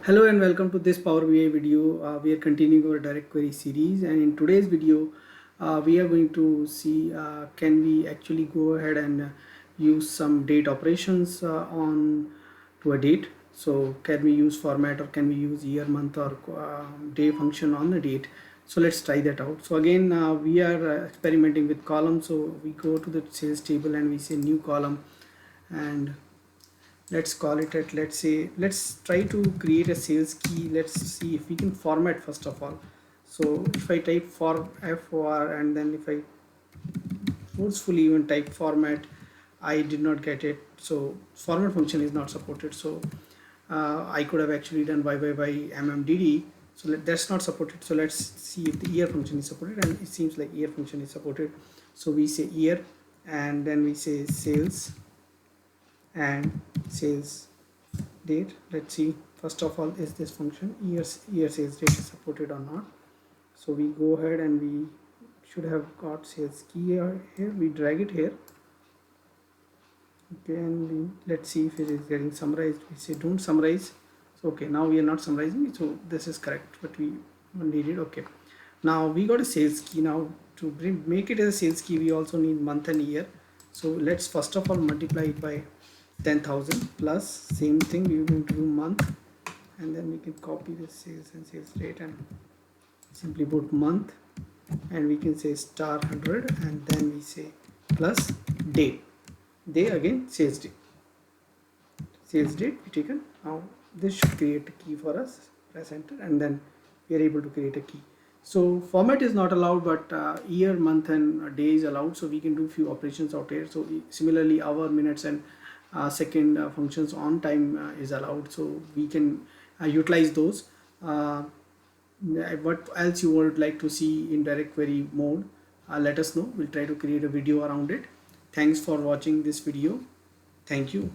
Hello and welcome to this Power BI video. We are continuing our direct query series, and in today's video we are going to see can we actually go ahead and use some date operations on to a date. So can we use format, or can we use year, month, or day function on the date? So let's try that out. So again we are experimenting with columns. So we go to the sales table and we say new column, and let's call it at, let's try to create a sales key. Let's see if we can format first of all. So if I type for FOR, and then if I forcefully even type format, I did not get it. So format function is not supported. So I could have actually done y so that's not supported. So let's see if the year function is supported, and it seems like year function is supported. So we say year, and then we say sales and sales date. Let's see, first of all, is this function year sales date is supported or not. So we go ahead and we should have got sales key here. We drag it here, okay, and let's see if it is getting summarized. We say don't summarize. So okay, now we are not summarizing it, so this is correct, but we needed. Okay, now we got a sales key. Now to make it as a sales key, we also need month and year. So let's first of all multiply it by 10,000 plus same thing we are going to do month, and then we can copy the sales and sales rate and simply put month, and we can say star 100, and then we say plus day again sales date we taken. Now this should create a key for us. Press enter, and then we are able to create a key. So format is not allowed, but year, month, and day is allowed. So we can do few operations out here. So similarly, hour, minutes, and second functions on time is allowed. So we can utilize those. What else you would like to see in direct query mode? Let us know. We'll try to create a video around it. Thanks for watching this video. Thank you.